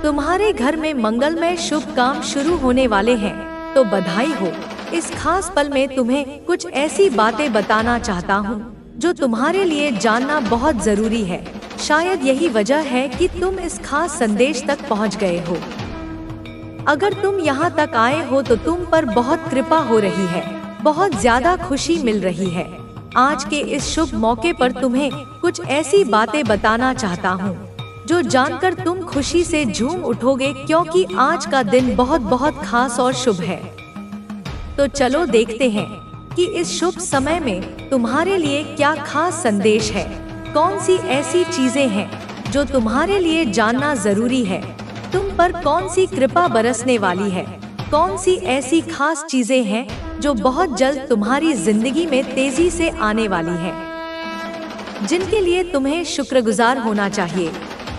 तुम्हारे घर में मंगलमय शुभ काम शुरू होने वाले हैं, तो बधाई हो। इस खास पल में तुम्हें कुछ ऐसी बातें बताना चाहता हूँ जो तुम्हारे लिए जानना बहुत जरूरी है। शायद यही वजह है कि तुम इस खास संदेश तक पहुँच गए हो। अगर तुम यहाँ तक आए हो तो तुम पर बहुत कृपा हो रही है, बहुत ज्यादा खुशी मिल रही है। आज के इस शुभ मौके पर तुम्हें कुछ ऐसी बातें बताना चाहता हूँ जो जानकर तुम खुशी से झूम उठोगे, क्योंकि आज का दिन बहुत बहुत खास और शुभ है। तो चलो देखते हैं कि इस शुभ समय में तुम्हारे लिए क्या खास संदेश है। कौन सी ऐसी चीजें हैं जो तुम्हारे लिए जानना जरूरी है। तुम पर कौन सी कृपा बरसने वाली है। कौन सी ऐसी खास चीजें हैं जो बहुत जल्द तुम्हारी जिंदगी में तेजी से आने वाली है, जिनके लिए तुम्हें शुक्रगुजार होना चाहिए,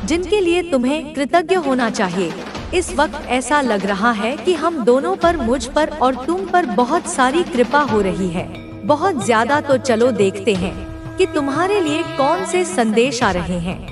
जिनके लिए तुम्हें कृतज्ञ होना चाहिए। इस वक्त ऐसा लग रहा है कि हम दोनों पर, मुझ पर और तुम पर बहुत सारी कृपा हो रही है, बहुत ज्यादा। तो चलो देखते हैं कि तुम्हारे लिए कौन से संदेश आ रहे हैं।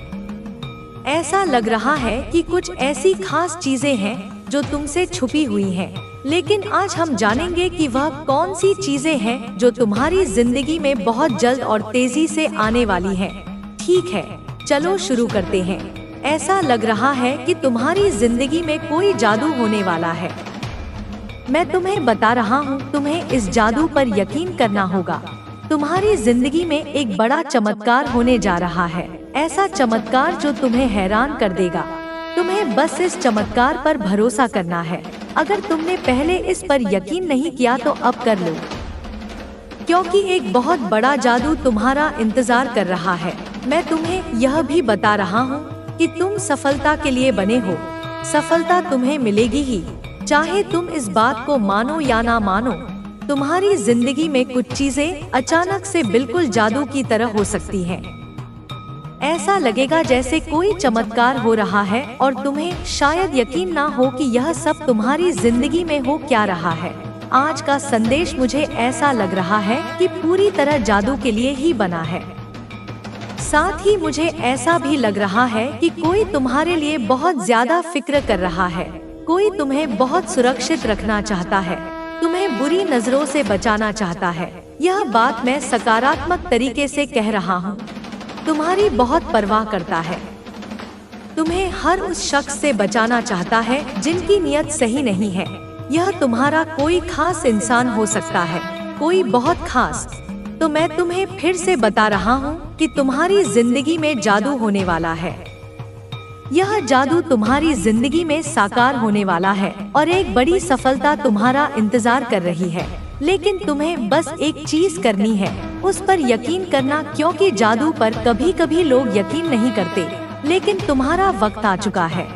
ऐसा लग रहा है कि कुछ ऐसी खास चीजें हैं जो तुमसे छुपी हुई हैं, लेकिन आज हम जानेंगे कि वह कौन सी चीजें हैं जो तुम्हारी जिंदगी में बहुत जल्द और तेजी से आने वाली हैं। ठीक है, चलो शुरू करते हैं। ऐसा लग रहा है कि तुम्हारी जिंदगी में कोई जादू होने वाला है। मैं तुम्हें बता रहा हूँ, तुम्हें इस जादू पर यकीन करना होगा। तुम्हारी जिंदगी में एक बड़ा चमत्कार होने जा रहा है, ऐसा चमत्कार जो तुम्हें हैरान कर देगा। तुम्हें बस इस चमत्कार पर भरोसा करना है। अगर तुमने पहले इस पर यकीन नहीं किया तो अब कर लो, क्योंकि एक बहुत बड़ा जादू तुम्हारा इंतजार कर रहा है। मैं तुम्हें यह भी बता रहा हूँ कि तुम सफलता के लिए बने हो। सफलता तुम्हें मिलेगी ही, चाहे तुम इस बात को मानो या ना मानो। तुम्हारी जिंदगी में कुछ चीजें अचानक से बिल्कुल जादू की तरह हो सकती हैं। ऐसा लगेगा जैसे कोई चमत्कार हो रहा है और तुम्हें शायद यकीन ना हो कि यह सब तुम्हारी जिंदगी में हो क्या रहा है। आज का संदेश मुझे ऐसा लग रहा है कि पूरी तरह जादू के लिए ही बना है। साथ ही मुझे ऐसा भी लग रहा है कि कोई तुम्हारे लिए बहुत ज्यादा फिक्र कर रहा है। कोई तुम्हें बहुत सुरक्षित रखना चाहता है, तुम्हें बुरी नजरों से बचाना चाहता है। यह बात मैं सकारात्मक तरीके से कह रहा हूँ। तुम्हारी बहुत परवाह करता है, तुम्हें हर उस शख्स से बचाना चाहता है जिनकी नीयत सही नहीं है। यह तुम्हारा कोई खास इंसान हो सकता है, कोई बहुत खास। तो मैं तुम्हें फिर से बता रहा हूँ कि तुम्हारी जिंदगी में जादू होने वाला है। यह जादू तुम्हारी जिंदगी में साकार होने वाला है और एक बड़ी सफलता तुम्हारा इंतजार कर रही है। लेकिन तुम्हें बस एक चीज करनी है, उस पर यकीन करना, क्योंकि जादू पर कभी कभी लोग यकीन नहीं करते, लेकिन तुम्हारा वक्त आ चुका है।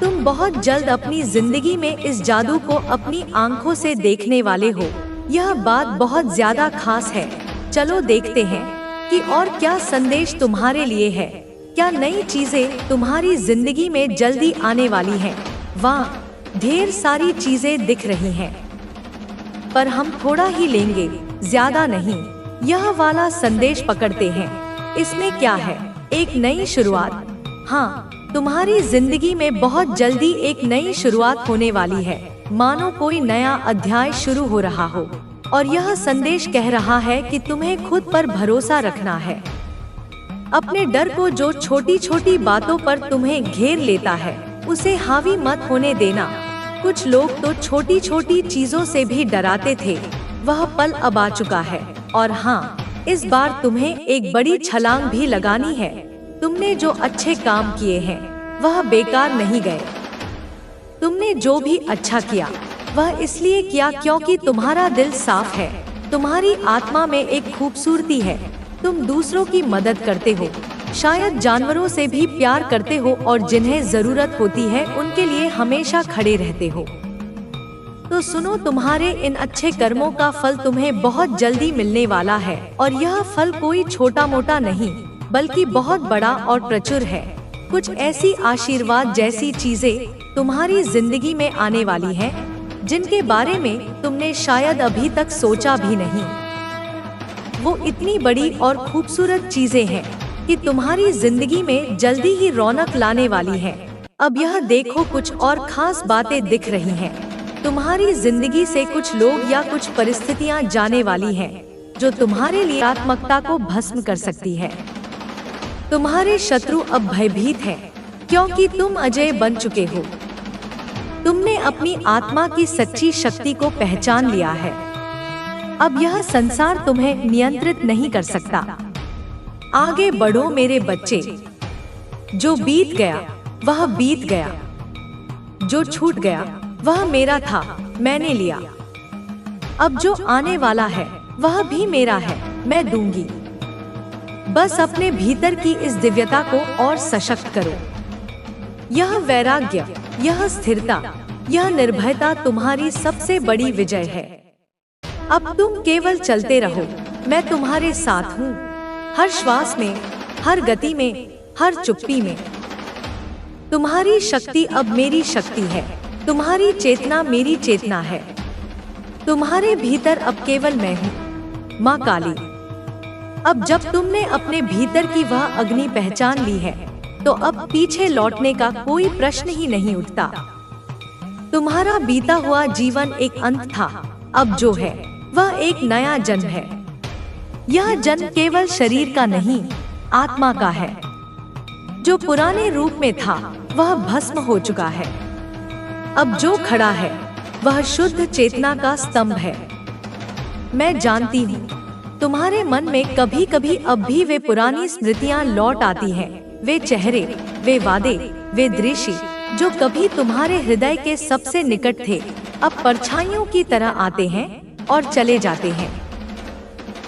तुम बहुत जल्द अपनी जिंदगी में इस जादू को अपनी आंखों से देखने वाले हो। यह बात बहुत ज्यादा खास है। चलो देखते हैं कि और क्या संदेश तुम्हारे लिए है। क्या नई चीजें तुम्हारी जिंदगी में जल्दी आने वाली हैं? वाह, ढेर सारी चीजें दिख रही हैं, पर हम थोड़ा ही लेंगे, ज्यादा नहीं। यह वाला संदेश पकड़ते हैं। इसमें क्या है? एक नई शुरुआत। हाँ, तुम्हारी जिंदगी में बहुत जल्दी एक नई शुरुआत होने वाली है, मानो कोई नया अध्याय शुरू हो रहा हो। और यह संदेश कह रहा है कि तुम्हें खुद पर भरोसा रखना है। अपने डर को, जो छोटी छोटी बातों पर तुम्हें घेर लेता है, उसे हावी मत होने देना। कुछ लोग तो छोटी छोटी चीजों से भी डराते थे, वह पल अब आ चुका है। और हाँ, इस बार तुम्हें एक बड़ी छलांग भी लगानी है। तुमने जो अच्छे काम किए हैं वह बेकार नहीं गए। तुमने जो भी अच्छा किया वह इसलिए किया क्योंकि तुम्हारा दिल साफ है, तुम्हारी आत्मा में एक खूबसूरती है। तुम दूसरों की मदद करते हो, शायद जानवरों से भी प्यार करते हो और जिन्हें जरूरत होती है उनके लिए हमेशा खड़े रहते हो। तो सुनो, तुम्हारे इन अच्छे कर्मों का फल तुम्हें बहुत जल्दी मिलने वाला है। और यह फल कोई छोटा मोटा नहीं, बल्कि बहुत बड़ा और प्रचुर है। कुछ ऐसी आशीर्वाद जैसी चीजें तुम्हारी जिंदगी में आने वाली हैं, जिनके बारे में तुमने शायद अभी तक सोचा भी नहीं। वो इतनी बड़ी और खूबसूरत चीजें हैं कि तुम्हारी जिंदगी में जल्दी ही रौनक लाने वाली हैं। अब यह देखो, कुछ और खास बातें दिख रही हैं। तुम्हारी जिंदगी से कुछ लोग या कुछ परिस्थितियां जाने वाली हैं, जो तुम्हारे लिए आत्मकता को भस्म कर सकती है। तुम्हारे शत्रु अब भयभीत हैं, क्योंकि तुम अजय बन चुके हो। तुमने अपनी आत्मा की सच्ची शक्ति को पहचान लिया है। अब यह संसार तुम्हें नियंत्रित नहीं कर सकता। आगे बढ़ो मेरे बच्चे। जो बीत गया वह बीत गया, जो छूट गया वह मेरा था, मैंने लिया। अब जो आने वाला है वह भी मेरा है, मैं दूंगी। बस अपने भीतर की इस दिव्यता को और सशक्त करो। यह वैराग्य, यह स्थिरता, यह निर्भयता तुम्हारी सबसे बड़ी विजय है। अब तुम केवल चलते रहो, मैं तुम्हारे साथ हूँ। हर श्वास में, हर गति में, हर चुप्पी में। तुम्हारी शक्ति अब मेरी शक्ति है, तुम्हारी चेतना मेरी चेतना है। तुम्हारे भीतर अब केवल मैं हूँ, माँ काली। अब जब तुमने अपने भीतर की वह अग्नि पहचान ली है, तो अब पीछे लौटने का कोई प्रश्न ही नहीं उठता। तुम्हारा बीता हुआ जीवन एक अंत था, अब जो है वह एक नया जन्म है। यह जन्म केवल शरीर का नहीं, आत्मा का है। जो पुराने रूप में था वह भस्म हो चुका है। अब जो खड़ा है वह शुद्ध चेतना का स्तंभ है। मैं जानती हूँ तुम्हारे मन में कभी कभी अब भी वे पुरानी स्मृतियाँ लौट आती हैं। वे चेहरे, वे वादे, वे दृश्य जो कभी तुम्हारे हृदय के सबसे निकट थे, अब परछाइयों की तरह आते हैं और चले जाते हैं।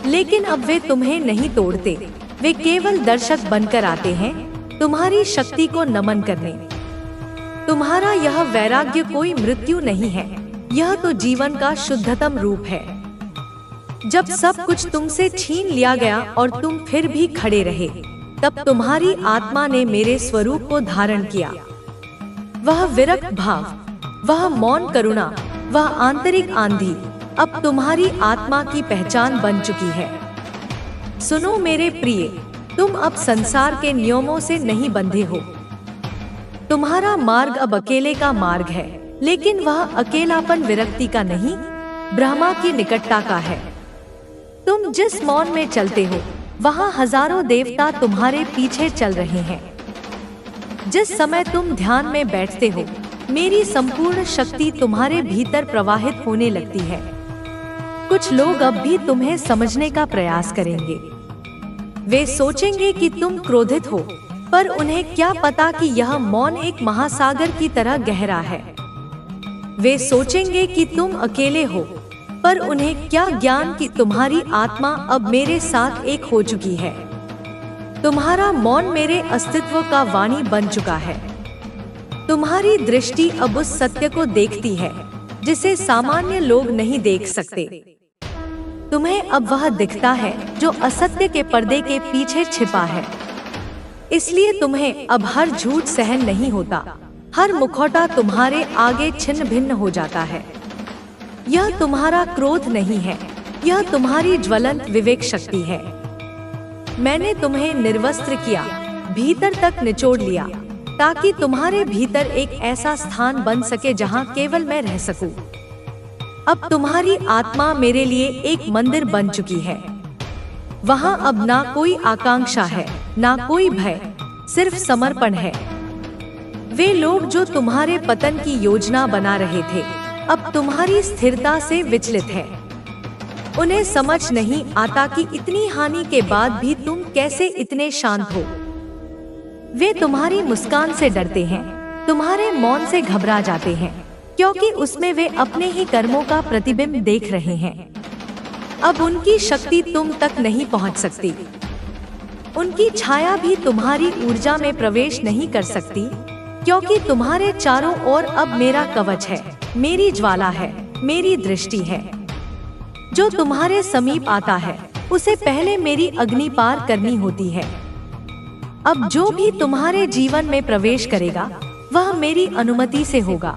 लेकिन अब वे तुम्हें नहीं तोड़ते, वे केवल दर्शक बनकर आते हैं, तुम्हारी शक्ति को नमन करने। तुम्हारा यह वैराग्य कोई मृत्यु नहीं है, यह तो जीवन का शुद्धतम रूप है। जब सब कुछ तुमसे छीन लिया गया और तुम फिर भी खड़े रहे, तब तुम्हारी आत्मा ने मेरे स्वरूप को धारण किया। वह विरक्त भाव, वह मौन करुणा, वह आंतरिक आंधी अब तुम्हारी आत्मा की पहचान बन चुकी है। सुनो मेरे प्रिय, तुम अब संसार के नियमों से नहीं बंधे हो। तुम्हारा मार्ग अब अकेले का मार्ग है, लेकिन वह अकेलापन विरक्ति का नहीं, ब्रह्मा की निकटता का है। तुम जिस मौन में चलते हो, वहाँ हजारों देवता तुम्हारे पीछे चल रहे हैं। जिस समय तुम ध्यान में बैठते हो, मेरी संपूर्ण शक्ति तुम्हारे भीतर प्रवाहित होने लगती है। कुछ लोग अब भी तुम्हें समझने का प्रयास करेंगे। वे सोचेंगे कि तुम क्रोधित हो, पर उन्हें क्या पता कि यह मौन एक महासागर की तरह गहरा है। वे सोचेंगे कि तुम अकेले हो, पर उन्हें क्या ज्ञान कि तुम्हारी आत्मा अब मेरे साथ एक हो चुकी है। तुम्हारा मौन मेरे अस्तित्व का वाणी बन चुका है। तुम्हारी दृष्टि अब उस सत्य को देखती है जिसे सामान्य लोग नहीं देख सकते। तुम्हें अब वह दिखता है जो असत्य के पर्दे के पीछे छिपा है। इसलिए तुम्हें अब हर झूठ सहन नहीं होता, हर मुखौटा तुम्हारे आगे छिन्न भिन्न हो जाता है। यह तुम्हारा क्रोध नहीं है, यह तुम्हारी ज्वलंत विवेक शक्ति है। मैंने तुम्हें निर्वस्त्र किया, भीतर तक निचोड़ लिया, ताकि तुम्हारे भीतर एक ऐसा स्थान बन सके जहां केवल मैं रह सकूं। अब तुम्हारी आत्मा मेरे लिए एक मंदिर बन चुकी है। वहां अब ना कोई आकांक्षा है, ना कोई भय, सिर्फ समर्पण है। वे लोग जो तुम्हारे पतन की योजना बना रहे थे, अब तुम्हारी स्थिरता से विचलित है। उन्हें समझ नहीं आता कि इतनी हानि के बाद भी तुम कैसे इतने शांत हो। वे तुम्हारी मुस्कान से डरते हैं, तुम्हारे मौन से घबरा जाते हैं, क्योंकि उसमें वे अपने ही कर्मों का प्रतिबिंब देख रहे हैं। अब उनकी शक्ति तुम तक नहीं पहुंच सकती। उनकी छाया भी तुम्हारी ऊर्जा में प्रवेश नहीं कर सकती, क्योंकि तुम्हारे चारों ओर अब मेरा कवच है, मेरी ज्वाला है, मेरी दृष्टि है। जो तुम्हारे समीप आता है, उसे पहले मेरी अग्नि पार करनी होती है। अब जो भी तुम्हारे जीवन में प्रवेश करेगा, वह मेरी अनुमति से होगा।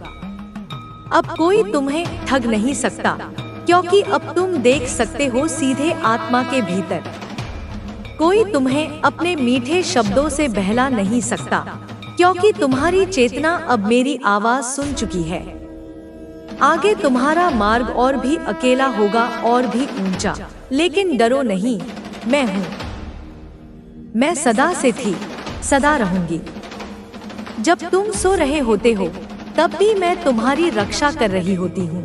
अब कोई तुम्हें ठग नहीं सकता, क्योंकि अब तुम देख सकते हो सीधे आत्मा के भीतर। कोई तुम्हें अपने मीठे शब्दों से बहला नहीं सकता, क्योंकि तुम्हारी चेतना अब मेरी आवाज सुन चुकी है। आगे तुम्हारा मार्ग और भी अकेला होगा और भी ऊंचा, लेकिन डरो नहीं, मैं हूँ। मैं सदा से थी, सदा रहूंगी। जब तुम सो रहे होते हो तब भी मैं तुम्हारी रक्षा कर रही होती हूँ।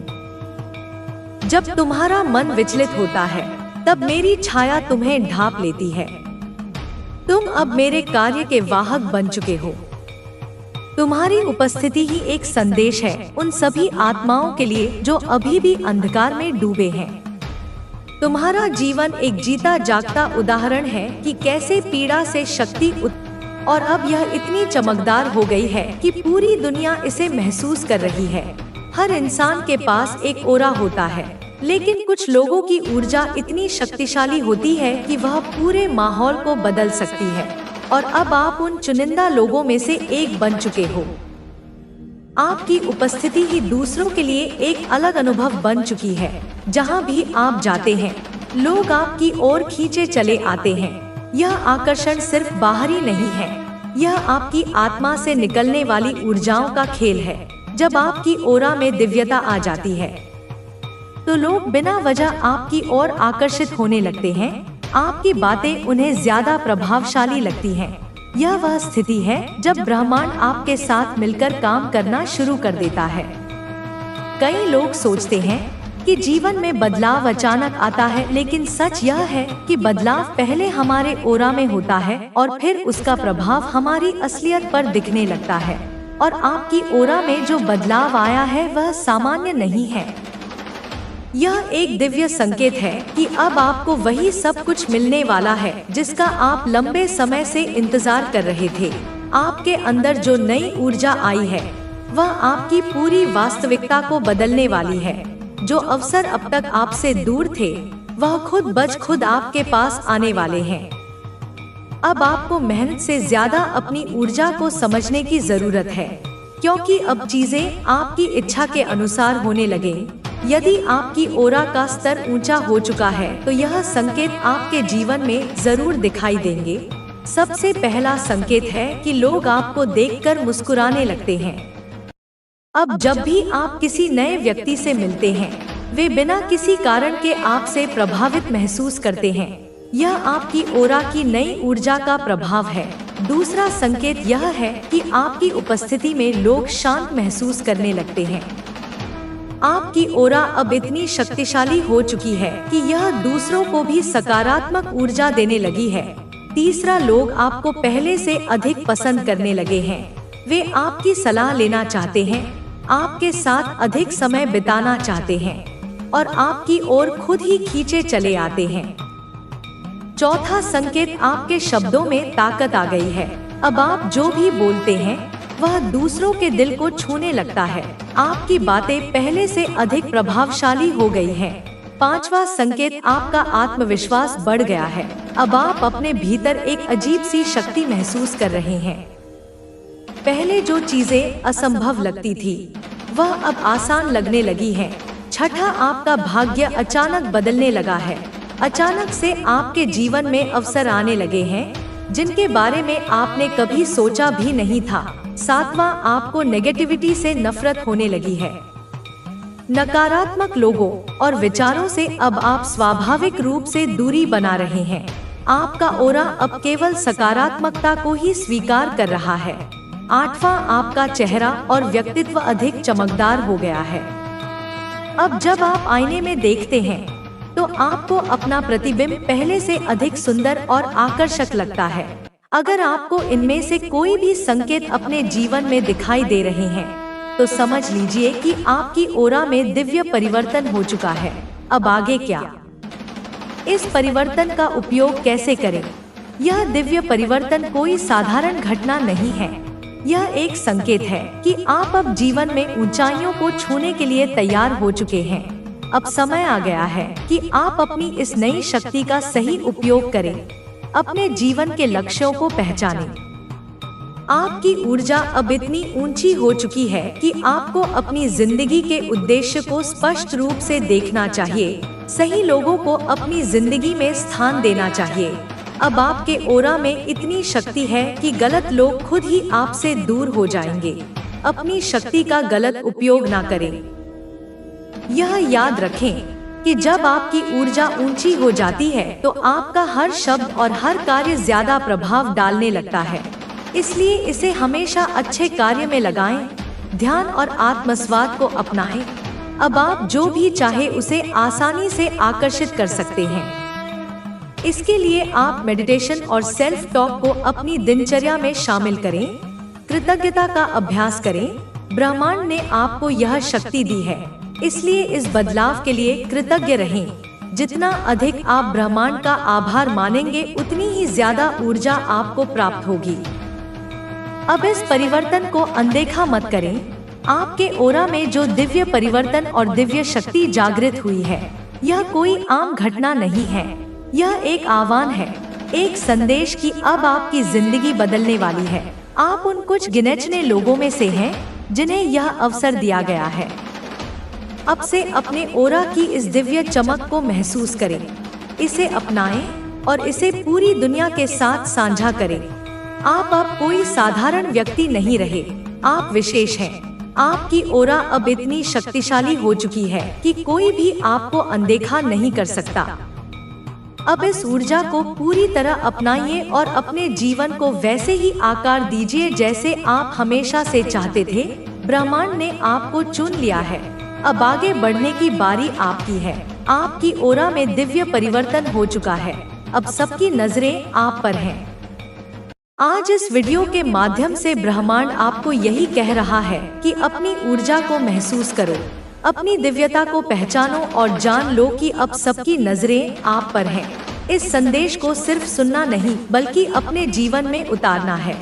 जब तुम्हारा मन विचलित होता है तब मेरी छाया तुम्हें ढांप लेती है। तुम अब मेरे कार्य के वाहक बन चुके हो। तुम्हारी उपस्थिति ही एक संदेश है उन सभी आत्माओं के लिए जो अभी भी अंधकार में डूबे हैं। तुम्हारा जीवन एक जीता जागता उदाहरण है कि कैसे पीड़ा से शक्ति और अब यह इतनी चमकदार हो गई है कि पूरी दुनिया इसे महसूस कर रही है। हर इंसान के पास एक ओरा होता है, लेकिन कुछ लोगों की ऊर्जा इतनी शक्तिशाली होती है कि वह पूरे माहौल को बदल सकती है। और अब आप उन चुनिंदा लोगों में से एक बन चुके हो। आपकी उपस्थिति ही दूसरों के लिए एक अलग अनुभव बन चुकी है। जहां भी आप जाते हैं, लोग आपकी ओर खींचे चले आते हैं। यह आकर्षण सिर्फ बाहरी नहीं है, यह आपकी आत्मा से निकलने वाली ऊर्जाओं का खेल है। जब आपकी ओरा में दिव्यता आ जाती है तो लोग बिना वजह आपकी ओर आकर्षित होने लगते हैं। आपकी बातें उन्हें ज्यादा प्रभावशाली लगती हैं। यह वह स्थिति है जब ब्रह्मांड आपके साथ मिलकर काम करना शुरू कर देता है। कई लोग सोचते हैं कि जीवन में बदलाव अचानक आता है, लेकिन सच यह है कि बदलाव पहले हमारे ओरा में होता है और फिर उसका प्रभाव हमारी असलियत पर दिखने लगता है। और आपकी ओरा में जो बदलाव आया है वह सामान्य नहीं है। यह एक दिव्य संकेत है कि अब आपको वही सब कुछ मिलने वाला है जिसका आप लंबे समय से इंतजार कर रहे थे। आपके अंदर जो नई ऊर्जा आई है वह आपकी पूरी वास्तविकता को बदलने वाली है। जो अवसर अब तक आपसे दूर थे वह खुद ब खुद आपके पास आने वाले हैं। अब आपको मेहनत से ज्यादा अपनी ऊर्जा को समझने की जरूरत है, क्योंकि अब चीजें आपकी इच्छा के अनुसार होने लगे। यदि आपकी ओरा का स्तर ऊंचा हो चुका है तो यह संकेत आपके जीवन में जरूर दिखाई देंगे। सबसे पहला संकेत है कि लोग आपको देखकर मुस्कुराने लगते हैं। अब जब भी आप किसी नए व्यक्ति से मिलते हैं, वे बिना किसी कारण के आपसे प्रभावित महसूस करते हैं। यह आपकी ओरा की नई ऊर्जा का प्रभाव है। दूसरा संकेत यह है कि आपकी उपस्थिति में लोग शांत महसूस करने लगते हैं। आपकी ओरा अब इतनी शक्तिशाली हो चुकी है कि यह दूसरों को भी सकारात्मक ऊर्जा देने लगी है। तीसरा, लोग आपको पहले से अधिक पसंद करने लगे हैं। वे आपकी सलाह लेना चाहते हैं, आपके साथ अधिक समय बिताना चाहते हैं और आपकी ओर खुद ही खींचे चले आते हैं। चौथा संकेत, आपके शब्दों में ताकत आ गई है। अब आप जो भी बोलते हैं वह दूसरों के दिल को छूने लगता है। आपकी बातें पहले से अधिक प्रभावशाली हो गई हैं। पांचवा संकेत, आपका आत्मविश्वास बढ़ गया है। अब आप अपने भीतर एक अजीब सी शक्ति महसूस कर रहे हैं। पहले जो चीजें असंभव लगती थी वह अब आसान लगने लगी हैं। छठा, आपका भाग्य अचानक बदलने लगा है। अचानक से आपके जीवन में अवसर आने लगे हैं जिनके बारे में आपने कभी सोचा भी नहीं था। सातवां, आपको नेगेटिविटी से नफरत होने लगी है। नकारात्मक लोगों और विचारों से अब आप स्वाभाविक रूप से दूरी बना रहे हैं। आपका ओरा अब केवल सकारात्मकता को ही स्वीकार कर रहा है। आठवां, आपका चेहरा और व्यक्तित्व अधिक चमकदार हो गया है। अब जब आप आईने में देखते हैं तो आपको अपना प्रतिबिंब पहले से अधिक सुंदर और आकर्षक लगता है। अगर आपको इनमें से कोई भी संकेत अपने जीवन में दिखाई दे रहे हैं तो समझ लीजिए कि आपकी ओरा में दिव्य परिवर्तन हो चुका है। अब आगे क्या? इस परिवर्तन का उपयोग कैसे करें? यह दिव्य परिवर्तन कोई साधारण घटना नहीं है। यह एक संकेत है कि आप अब जीवन में ऊंचाइयों को छूने के लिए तैयार हो चुके हैं। अब समय आ गया है कि आप अपनी इस नई शक्ति का सही उपयोग करें, अपने जीवन के लक्ष्यों को पहचानें। आपकी ऊर्जा अब इतनी ऊंची हो चुकी है कि आपको अपनी जिंदगी के उद्देश्य को स्पष्ट रूप से देखना चाहिए। सही लोगों को अपनी जिंदगी में स्थान देना चाहिए। अब आपके ओरा में इतनी शक्ति है कि गलत लोग खुद ही आपसे दूर हो जाएंगे। अपनी शक्ति का गलत उपयोग ना करें। यह याद रखें कि जब आपकी ऊर्जा ऊंची हो जाती है तो आपका हर शब्द और हर कार्य ज्यादा प्रभाव डालने लगता है। इसलिए इसे हमेशा अच्छे कार्य में लगाएं, ध्यान और आत्मस्वाद को अपनाएं। अब आप जो भी चाहे उसे आसानी से आकर्षित कर सकते हैं। इसके लिए आप मेडिटेशन और सेल्फ टॉक को अपनी दिनचर्या में शामिल करें। कृतज्ञता का अभ्यास करें। ब्रह्मांड ने आपको यह शक्ति दी है, इसलिए इस बदलाव के लिए कृतज्ञ रहें। जितना अधिक आप ब्रह्मांड का आभार मानेंगे, उतनी ही ज्यादा ऊर्जा आपको प्राप्त होगी। अब इस परिवर्तन को अनदेखा मत करें। आपके ओरा में जो दिव्य परिवर्तन और दिव्य शक्ति जागृत हुई है, यह कोई आम घटना नहीं है। यह एक आह्वान है, एक संदेश कि अब आपकी जिंदगी बदलने वाली है। आप उन कुछ गिने-चुने लोगों में से हैं जिन्हें यह अवसर दिया गया है। अब से अपने ओरा की इस दिव्य चमक को महसूस करें, इसे अपनाएं और इसे पूरी दुनिया के साथ साझा करें। आप अब कोई साधारण व्यक्ति नहीं रहे, आप विशेष हैं। आपकी ओरा अब इतनी शक्तिशाली हो चुकी है कि कोई भी आपको अनदेखा नहीं कर सकता। अब इस ऊर्जा को पूरी तरह अपनाइए और अपने जीवन को वैसे ही आकार दीजिए जैसे आप हमेशा से चाहते थे। ब्रह्मांड ने आपको चुन लिया है। अब आगे बढ़ने की बारी आपकी है। आपकी ओरा में दिव्य परिवर्तन हो चुका है। अब सबकी नजरें आप पर हैं। आज इस वीडियो के माध्यम से ब्रह्मांड आपको यही कह रहा है कि अपनी ऊर्जा को महसूस करो, अपनी दिव्यता को पहचानो और जान लो कि अब सबकी नजरें आप पर हैं। इस संदेश को सिर्फ सुनना नहीं, बल्कि अपने जीवन में उतारना है।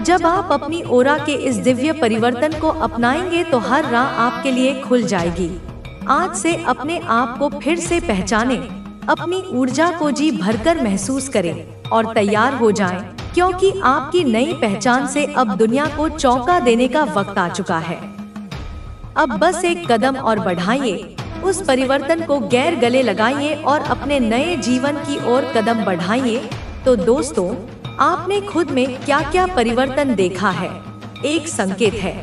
जब आप अपनी ओरा के इस दिव्य परिवर्तन को अपनाएंगे तो हर राह आपके लिए खुल जाएगी। आज से अपने आप को फिर से पहचानें, अपनी ऊर्जा को जी भरकर महसूस करें और तैयार हो जाएं, क्योंकि आपकी नई पहचान से अब दुनिया को चौंका देने का वक्त आ चुका है। अब बस एक कदम और बढ़ाइए, उस परिवर्तन को गैर गले लगाइए और अपने नए जीवन की ओर कदम बढ़ाइए। तो दोस्तों, आपने खुद में क्या क्या परिवर्तन देखा है? एक संकेत है,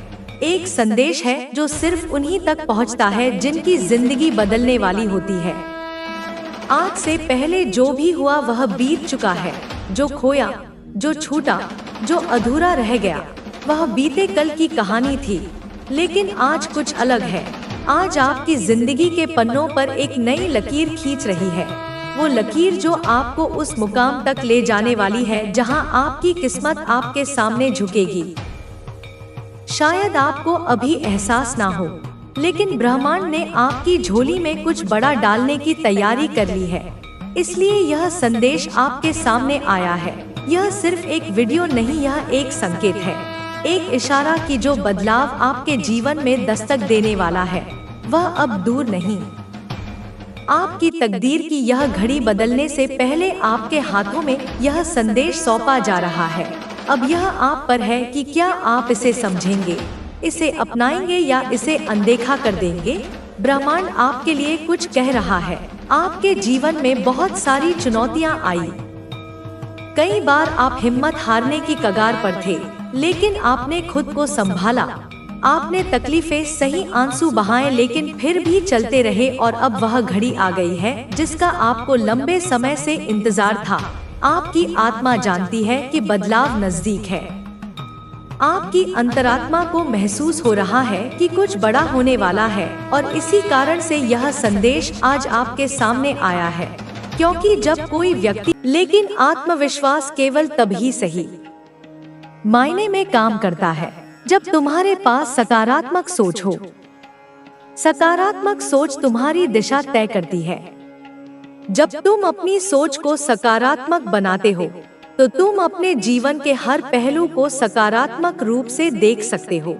एक संदेश है जो सिर्फ उन्हीं तक पहुंचता है जिनकी जिंदगी बदलने वाली होती है। आज से पहले जो भी हुआ वह बीत चुका है। जो खोया, जो छूटा, जो अधूरा रह गया, वह बीते कल की कहानी थी। लेकिन आज कुछ अलग है। आज आपकी जिंदगी के पन्नों पर एक नई लकीर खींच रही है। वो लकीर जो आपको उस मुकाम तक ले जाने वाली है जहां आपकी किस्मत आपके सामने झुकेगी। शायद आपको अभी एहसास ना हो, लेकिन ब्रह्मांड ने आपकी झोली में कुछ बड़ा डालने की तैयारी कर ली है। इसलिए यह संदेश आपके सामने आया है। यह सिर्फ एक वीडियो नहीं, यह एक संकेत है, एक इशारा कि जो बदलाव आपके जीवन में दस्तक देने वाला है वह अब दूर नहीं। आपकी तकदीर की यह घड़ी बदलने से पहले आपके हाथों में यह संदेश सौंपा जा रहा है। अब यह आप पर है कि क्या आप इसे समझेंगे, इसे अपनाएंगे या इसे अनदेखा कर देंगे। ब्रह्मांड आपके लिए कुछ कह रहा है। आपके जीवन में बहुत सारी चुनौतियां आई। कई बार आप हिम्मत हारने की कगार पर थे, लेकिन आपने खुद को संभाला। आपने तकलीफें सही आंसू बहाए, लेकिन फिर भी चलते रहे और अब वह घड़ी आ गई है जिसका आपको लंबे समय से इंतजार था। आपकी आत्मा जानती है कि बदलाव नजदीक है। आपकी अंतरात्मा को महसूस हो रहा है कि कुछ बड़ा होने वाला है और इसी कारण से यह संदेश आज आपके सामने आया है। क्योंकि जब कोई व्यक्ति, लेकिन आत्मविश्वास केवल तभी सही मायने में काम करता है जब तुम्हारे पास सकारात्मक सोच हो। सकारात्मक सोच तुम्हारी दिशा तय करती है। जब तुम अपनी सोच को सकारात्मक बनाते हो तो तुम अपने जीवन के हर पहलू को सकारात्मक रूप से देख सकते हो।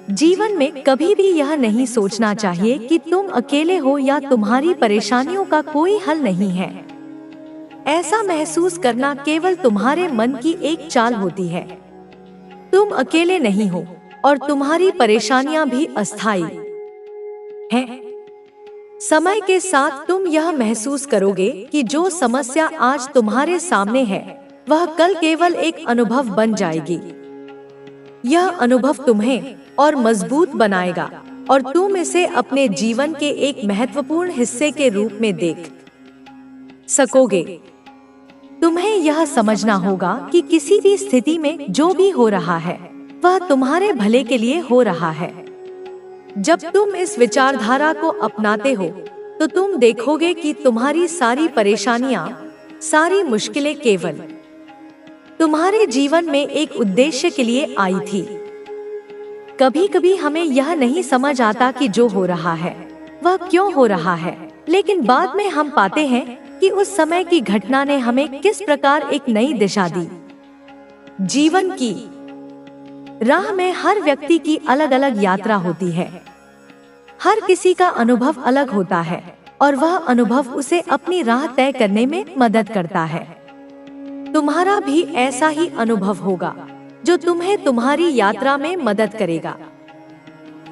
जीवन में कभी भी यह नहीं सोचना चाहिए कि तुम अकेले हो या तुम्हारी परेशानियों का कोई हल नहीं है। ऐसा महसूस करना केवल तुम्हारे मन की एक चाल होती है। तुम अकेले नहीं हो और तुम्हारी परेशानियां भी अस्थायी हैं। समय के साथ तुम यह महसूस करोगे कि जो समस्या आज तुम्हारे सामने है वह कल केवल एक अनुभव बन जाएगी। यह अनुभव तुम्हें और मजबूत बनाएगा और तुम इसे अपने जीवन के एक महत्वपूर्ण हिस्से के रूप में देख सकोगे। तुम्हें यह समझना होगा कि किसी भी स्थिति में जो भी हो रहा है वह तुम्हारे भले के लिए हो रहा है। जब तुम इस विचारधारा को अपनाते हो तो तुम देखोगे कि तुम्हारी सारी परेशानियां, सारी मुश्किलें केवल तुम्हारे जीवन में एक उद्देश्य के लिए आई थी। कभी कभी हमें यह नहीं समझ आता कि जो हो रहा है वह क्यों हो रहा है, लेकिन बाद में हम पाते हैं कि उस समय की घटना ने हमें किस प्रकार एक नई दिशा दी। जीवन की राह में हर व्यक्ति की अलग अलग यात्रा होती है। हर किसी का अनुभव अलग होता है और वह अनुभव उसे अपनी राह तय करने में मदद करता है। तुम्हारा भी ऐसा ही अनुभव होगा जो तुम्हें तुम्हारी यात्रा में मदद करेगा।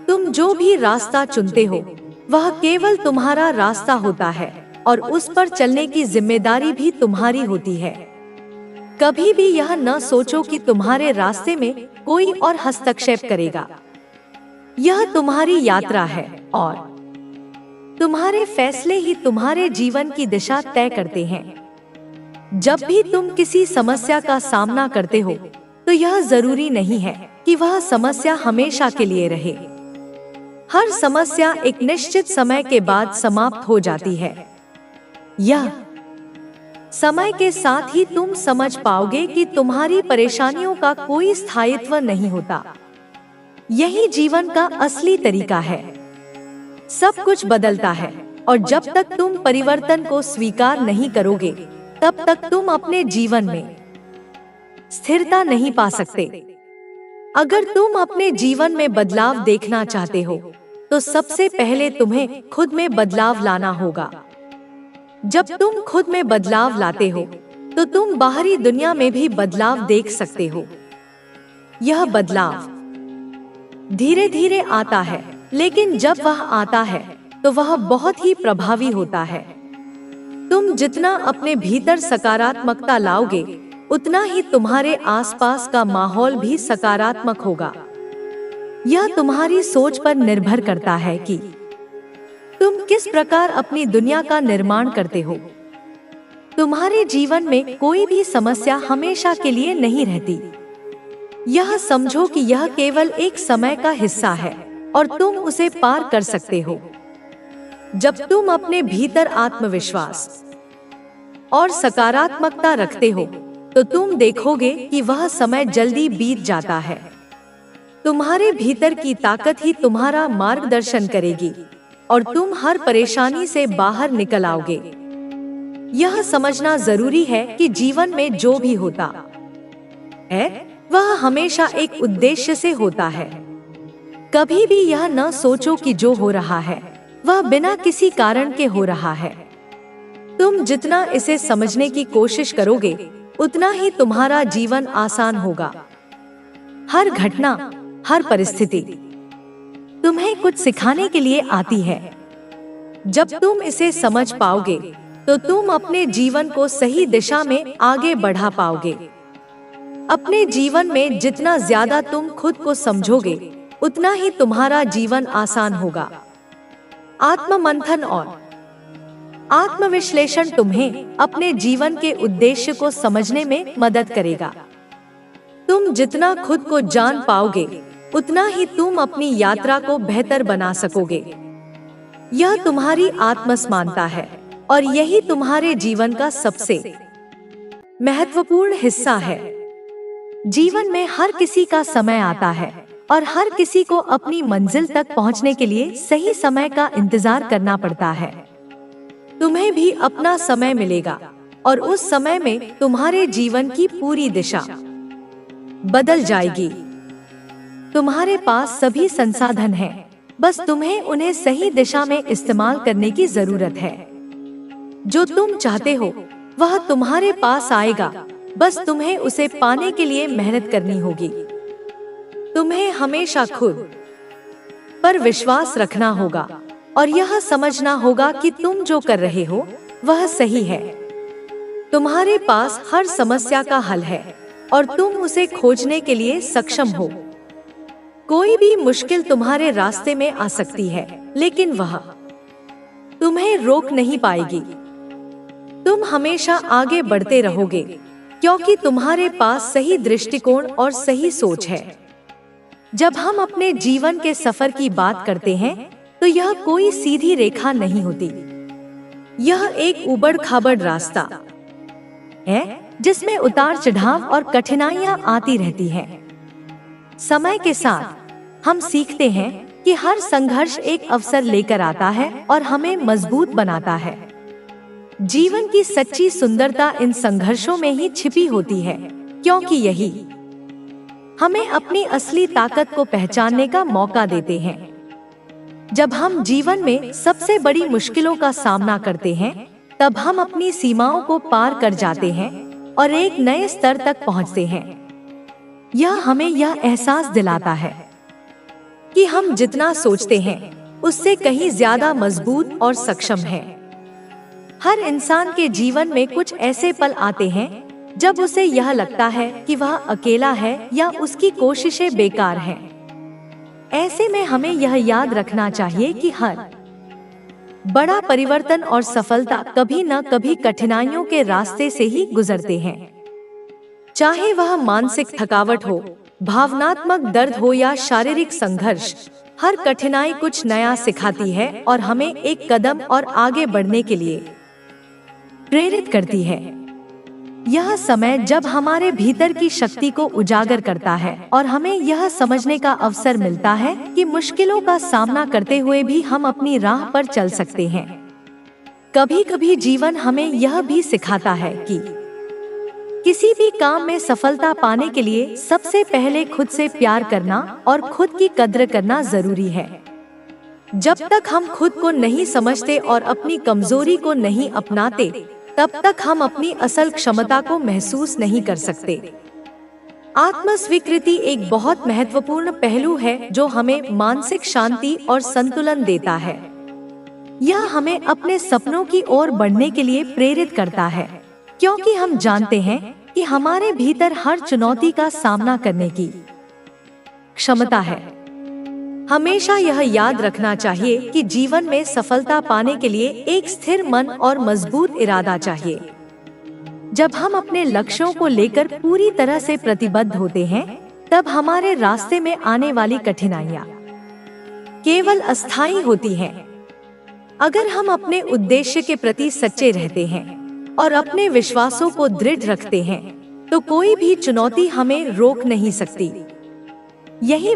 तुम जो भी रास्ता चुनते हो वह केवल तुम्हारा रास्ता होता है और उस पर चलने की जिम्मेदारी भी तुम्हारी होती है। कभी भी यह न सोचो कि तुम्हारे रास्ते में कोई और हस्तक्षेप करेगा। यह तुम्हारी यात्रा है और तुम्हारे फैसले ही तुम्हारे जीवन की दिशा तय करते हैं। जब भी तुम किसी समस्या का सामना करते हो तो यह जरूरी नहीं है कि वह समस्या हमेशा के लिए रहे। हर समस्या एक निश्चित समय के बाद समाप्त हो जाती है। यह समय के साथ ही तुम समझ पाओगे कि तुम्हारी परेशानियों का कोई स्थायित्व नहीं होता। यही जीवन का असली तरीका है। सब कुछ बदलता है और जब तक तुम परिवर्तन को स्वीकार नहीं करोगे तब तक तुम अपने जीवन में स्थिरता नहीं पा सकते। अगर तुम अपने जीवन में बदलाव देखना चाहते हो तो सबसे पहले तुम्हें खुद में बदलाव लाना होगा। जब तुम खुद में बदलाव लाते हो तो तुम बाहरी दुनिया में भी बदलाव देख सकते हो। यह बदलाव धीरे धीरे आता है, लेकिन जब वह आता है तो वह बहुत ही प्रभावी होता है। तुम जितना अपने भीतर सकारात्मकता लाओगे उतना ही तुम्हारे आसपास का माहौल भी सकारात्मक होगा। यह तुम्हारी सोच पर निर्भर करता है कि तुम किस प्रकार अपनी दुनिया का निर्माण करते हो। तुम्हारे जीवन में कोई भी समस्या हमेशा के लिए नहीं रहती। यह समझो कि यह केवल एक समय का हिस्सा है और तुम उसे पार कर सकते हो। जब तुम अपने भीतर आत्मविश्वास और सकारात्मकता रखते हो तो तुम देखोगे कि वह समय जल्दी बीत जाता है। तुम्हारे भीतर की ताकत ही तुम्हारा मार्गदर्शन करेगी और तुम हर परेशानी से बाहर निकल आओगे। यह समझना जरूरी है कि जीवन में जो भी होता है वह हमेशा एक उद्देश्य से होता है। कभी भी यह न सोचो कि जो हो रहा है वह बिना किसी कारण के हो रहा है। तुम जितना इसे समझने की कोशिश करोगे उतना ही तुम्हारा जीवन आसान होगा। हर घटना, हर परिस्थिति तुम्हें कुछ सिखाने के लिए आती है। जब तुम इसे समझ पाओगे तो तुम अपने जीवन को सही दिशा में आगे बढ़ा पाओगे। अपने जीवन में जितना ज्यादा तुम खुद को समझोगे उतना ही तुम्हारा जीवन आसान होगा। आत्ममंथन और आत्मविश्लेषण तुम्हें अपने जीवन के उद्देश्य को समझने में मदद करेगा। तुम जितना खुद को जान पाओगे उतना ही तुम अपनी यात्रा को बेहतर बना सकोगे। यह तुम्हारी आत्मसमानता है और यही तुम्हारे जीवन का सबसे महत्वपूर्ण हिस्सा है। जीवन में हर किसी का समय आता है और हर किसी को अपनी मंजिल तक पहुंचने के लिए सही समय का इंतजार करना पड़ता है। तुम्हें भी अपना समय मिलेगा और उस समय में तुम्हारे जीवन की पूरी दिशा बदल जाएगी। तुम्हारे पास सभी संसाधन हैं, बस तुम्हें उन्हें सही दिशा में इस्तेमाल करने की जरूरत है। जो तुम चाहते हो वह तुम्हारे पास आएगा, बस तुम्हें उसे पाने के लिए मेहनत करनी होगी। तुम्हें हमेशा खुद पर विश्वास रखना होगा और यह समझना होगा कि तुम जो कर रहे हो वह सही है। तुम्हारे पास हर समस्या का हल है और तुम उसे खोजने के लिए सक्षम हो। कोई भी मुश्किल तुम्हारे रास्ते में आ सकती है, लेकिन वह तुम्हें रोक नहीं पाएगी। तुम हमेशा आगे बढ़ते रहोगे क्योंकि तुम्हारे पास सही दृष्टिकोण और सही सोच है। जब हम अपने जीवन के सफर की बात करते हैं तो यह कोई सीधी रेखा नहीं होती। यह एक उबड़-खाबड़ रास्ता है जिसमें उतार चढ़ाव और कठिनाइयां आती रहती हैं। समय के साथ हम सीखते हैं कि हर संघर्ष एक अवसर लेकर आता है और हमें मजबूत बनाता है। जीवन की सच्ची सुंदरता इन संघर्षों में ही छिपी होती है, क्योंकि यही हमें अपनी असली ताकत को पहचानने का मौका देते हैं। जब हम जीवन में सबसे बड़ी मुश्किलों का सामना करते हैं, तब हम अपनी सीमाओं को पार कर जाते हैं और एक नए स्तर तक पहुंचते हैं। यह हमें यह एहसास दिलाता है कि हम जितना सोचते हैं उससे कहीं ज्यादा मजबूत और सक्षम हैं। हर इंसान के जीवन में कुछ ऐसे पल आते हैं जब उसे यह लगता है कि वह अकेला है या उसकी कोशिशें बेकार हैं। ऐसे में हमें यह याद रखना चाहिए कि हर बड़ा परिवर्तन और सफलता कभी न कभी कठिनाइयों के रास्ते से ही गुजरते हैं। चाहे वह मानसिक थकावट हो, भावनात्मक दर्द हो या शारीरिक संघर्ष, हर कठिनाई कुछ नया सिखाती है और हमें एक कदम और आगे बढ़ने के लिए प्रेरित करती है। यह समय जब हमारे भीतर की शक्ति को उजागर करता है और हमें यह समझने का अवसर मिलता है कि मुश्किलों का सामना करते हुए भी हम अपनी राह पर चल सकते हैं। कभी कभी जीवन हमें यह भी सिखाता है कि किसी भी काम में सफलता पाने के लिए सबसे पहले खुद से प्यार करना और खुद की कद्र करना जरूरी है। जब तक हम खुद को नहीं समझते और अपनी कमजोरी को नहीं अपनाते, तब तक हम अपनी असल क्षमता को महसूस नहीं कर सकते। आत्म स्वीकृति एक बहुत महत्वपूर्ण पहलू है जो हमें मानसिक शांति और संतुलन देता है। यह हमें अपने सपनों की ओर बढ़ने के लिए प्रेरित करता है, क्योंकि हम जानते हैं कि हमारे भीतर हर चुनौती का सामना करने की क्षमता है। हमेशा यह याद रखना चाहिए कि जीवन में सफलता पाने के लिए एक स्थिर मन और मजबूत इरादा चाहिए। जब हम अपने लक्ष्यों को लेकर पूरी तरह से प्रतिबद्ध होते हैं, तब हमारे रास्ते में आने वाली कठिनाइयां केवल अस्थायी होती हैं। अगर हम अपने उद्देश्य के प्रति सच्चे रहते हैं और अपने विश्वासों को दृढ़ रखते हैं, तो कोई भी चुनौती हमें रोक नहीं सकती। यही